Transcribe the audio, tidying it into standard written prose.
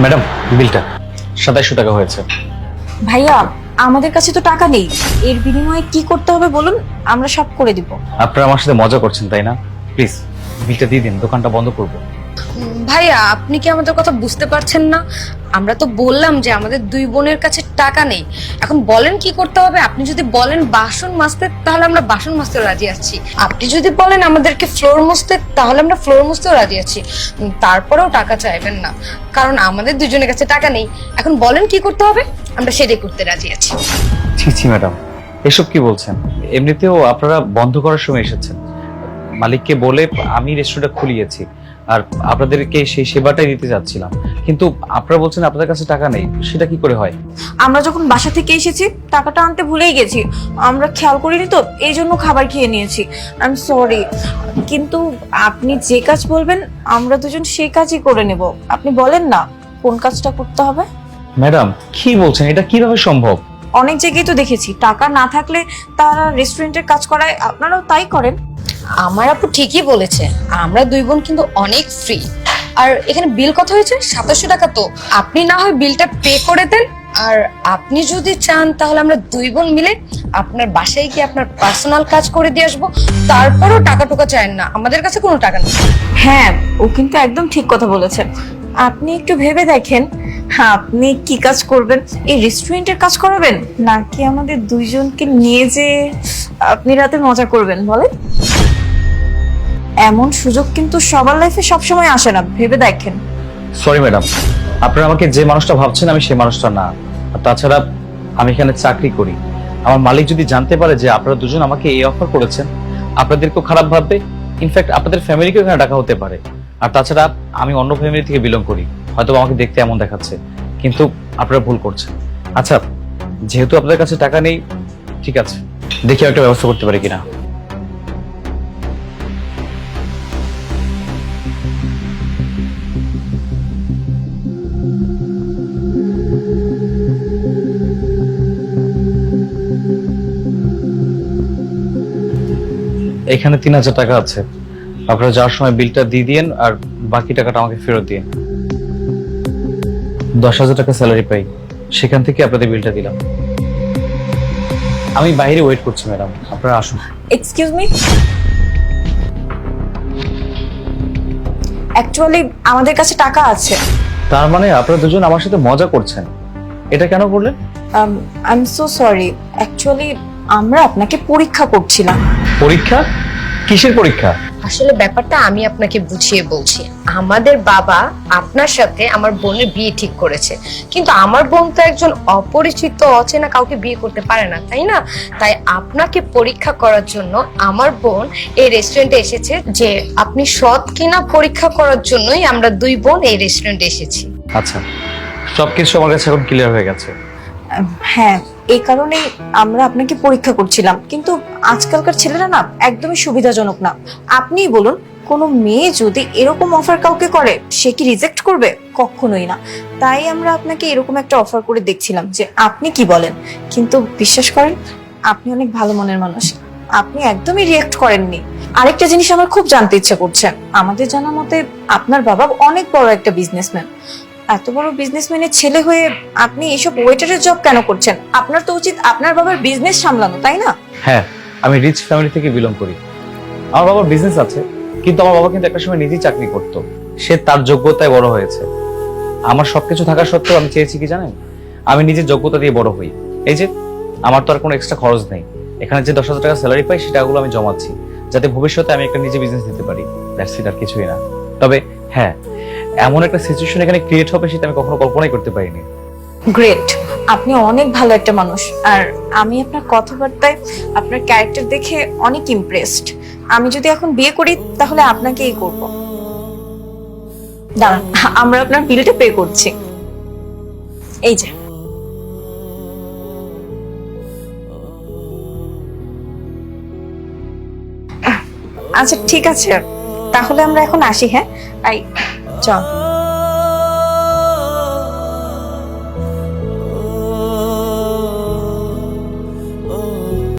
Madam, বিলটা 2700 টাকা হয়েছে। ভাইয়া, আমাদের কাছে তো টাকা নেই, এর বিনিময়ে কি করতে হবে বলুন, আমরা সব করে দিব। আপনারা আমার সাথে মজা করছেন তাই না? প্লিজ বিলটা দিয়ে দিন, দোকানটা বন্ধ করবো। ভাইয়া, আপনি কি আমাদের কথা বুঝতে পারছেন না? আমরা তো বললাম যে আমাদের দুই বোনের কাছে টাকা নেই। এখন বলেন কি করতে হবে? আপনি যদি বলেন বাসন মাজতে, তাহলে আমরা বাসন মাজতে রাজি আছি। আপনি যদি বলেন আমাদেরকে ফ্লোর মুছতে, তাহলে আমরা ফ্লোর মুছতেও রাজি আছি। তারপরেও টাকা চাইবেন না, কারণ আমাদের দুজনের কাছে টাকা নেই। এখন বলেন কি করতে হবে, আমরা সেটাই করতে রাজি আছি। ছি ছি ম্যাডাম, এসব কি বলছেন? এমনিতেও আপনারা বন্ধ করার সময় এসেছেন। মালিককে বলে আমি রেস্টুরেন্টটা খুলিয়েছি, আর আপনাদেরকে সেই সেবাটাই দিতে যাচ্ছিলাম। কিন্তু আপনারা বলছেন আপনাদের কাছে টাকা নেই, সেটা কি করে হয়? আমরা যখন বাসা থেকে এসেছি টাকাটা আনতে ভুলেই গেছি, আমরা খেয়াল করিনি তো, এই জন্য খাবার খেয়ে নিয়েছি। আই এম সরি, কিন্তু আপনি যে কাজ বলবেন আমরা দুজন সেই কাজই করে নেব। আপনি বলেন না কোন কাজটা করতে হবে। ম্যাডাম কি বলছেন, এটা কিভাবে সম্ভব? অনেক জায়গায় তো দেখেছি টাকা না থাকলে তারা রেস্টুরেন্টের কাজ করায়, আপনারাও তাই করেন। আমার আপু ঠিকই বলেছে, আমরা দুই বোন কিন্তু অনেক ফ্রি। আর এখানে বিল কত হয়েছে? 2700 টাকা। তো আপনি না হয় বিলটা পে করে দেন, আর আপনি যদি চান তাহলে আমরা দুই বোন মিলে আপনার বাসায় গিয়ে আপনার পার্সোনাল কাজ করে দিয়ে আসবো। তারপরও টাকা টুকা চান না, আমাদের কাছে কোনো টাকা নেই। হ্যাঁ, ও কিন্তু একদম ঠিক কথা বলেছেন। আপনি একটু ভেবে দেখেন, আপনি কি কাজ করবেন? এই রেস্টুরেন্টের কাজ করাবেন, নাকি আমাদের দুইজনকে নিয়ে যে আপনি রাতে মজা করবেন বলেন? এমন সুযোগ কিন্তু সবার লাইফে সবসময় আসে না, ভেবে দেখেন। সরি ম্যাডাম, আপনারা আমাকে যে মানুষটা ভাবছেন আমি সেই মানুষটা না। আর তাছাড়া আমি এখানে চাকরি করি। আমার মালিক যদি জানতে পারে যে আপনারা দুজন আমাকে এই অফার করেছেন, আপনাদেরকেও খারাপ ভাববে। ইনফ্যাক্ট আপনাদের ফ্যামিলিকেও এখানে ডাকা হতে পারে। আর তাছাড়া আমি অন্য ফ্যামিলি থেকে বিলং করি, হয়তো আমাকে দেখতে এমন দেখাচ্ছে, কিন্তু আপনারা ভুল করছেন। আচ্ছা, যেহেতু আপনাদের কাছে টাকা নেই, ঠিক আছে, দেখি একটা ব্যবস্থা করতে পারি কিনা। এখানে 3000 টাকা আছে, আপনারা যাওয়ার সময় বিলটা দিয়ে দিন, আর বাকি টাকাটা আমাকে ফেরত দিন। 10,000 টাকা স্যালারি পাই, সেখান থেকে আপনাদের বিলটা দিলাম। আমি বাইরে ওয়েট করছি ম্যাডাম, আপনারা আসুন। এক্সকিউজ মি, অ্যাকচুয়ালি আমাদের কাছে টাকা আছে। তার মানে আপনারা দুজন আমার সাথে মজা করছেন? এটা কেন করলেন? I am so sorry, actually আমরা আপনাকে পরীক্ষা করছিলাম। পরীক্ষা? কিসের পরীক্ষা? আসলে ব্যাপারটা আমি আপনাকে বুঝিয়ে বলছি। আমাদের বাবা আপনার সাথে আমার বোনের বিয়ে ঠিক করেছে, কিন্তু আমার বোন তো একজন অপরিচিত অচেনা কাউকে বিয়ে করতে পারে না, তাই না? তাই আপনাকে পরীক্ষা করার জন্য আমার বোন এই রেস্টুরেন্টে এসেছে, যে আপনি সৎ কিনা পরীক্ষা করার জন্যই আমরা দুই বোন এই রেস্টুরেন্টে এসেছি। আচ্ছা, সবকিছু আমার কাছে এখন ক্লিয়ার হয়ে গেছে। হ্যাঁ, এই কারণেই আমরা আপনাকে পরীক্ষা করছিলাম। কিন্তু আজকালকার ছেলেরা না একদমই সুবিধাজনক না। আপনিই বলুন, কোনো মেয়ে যদি এরকম অফার কাউকে করে, সে কি রিজেক্ট করবে? কখনোই না। তাই আমরা আপনাকে এরকম একটা অফার করে দেখছিলাম যে আপনি কি বলেন। কিন্তু বিশ্বাস করেন, আপনি অনেক ভালো মনের মানুষ, আপনি একদমই রিয়েক্ট করেননি। আরেকটা জিনিস আমার খুব জানতে ইচ্ছা করছে। আমাদের জানা মতে আপনার বাবা অনেক বড় একটা বিজনেসম্যান। এত বড় বিজনেসম্যানের ছেলে হয়ে আপনি এসব ওয়েটারের জব কেন করছেন? আপনার তো উচিত আপনার বাবার বিজনেস সামলানো, তাই না? হ্যাঁ, আমি রিচ ফ্যামিলি থেকে বিলং করি। আমার বাবার বিজনেস আছে, কিন্তু আমার বাবা কিন্তু একটা সময় নিজেই চাকরি করতো। সে তার যোগ্যতায় বড় হয়েছে। আমার সবকিছু থাকা সত্ত্বেও আমি চেয়েছি কি জানেন, আমি নিজের যোগ্যতা দিয়ে বড় হই। এই যে আমার তো আর কোনো এক্সট্রা খরচ নেই। এখানে যে 10,000 টাকা স্যালারি পাই, সেটাগুলো আমি জমাচ্ছি, যাতে ভবিষ্যতে আমি একটা নিজে বিজনেস দিতে পারি। দ্যাটস ইট, আর কিছুই না। তবে হ্যাঁ, এমন একটা সিচুয়েশন এখানে ক্রিয়েট হবে সেটা আমি কখনো কল্পনাই করতে পারিনি। গ্রেট, আপনি অনেক ভালো একটা মানুষ। আর আমি আপনার কথাবার্তায়, আপনার ক্যারেক্টার দেখে অনেক ইমপ্রেসড। আমি যদি এখন বিয়ে করি তাহলে আপনাকেই করব। দাঁড়ান, আমরা আপনার বিলটা পে করছি। এই যে। আচ্ছা ঠিক আছে, তাহলে আমরা এখন আসি। হ্যাঁ, চল।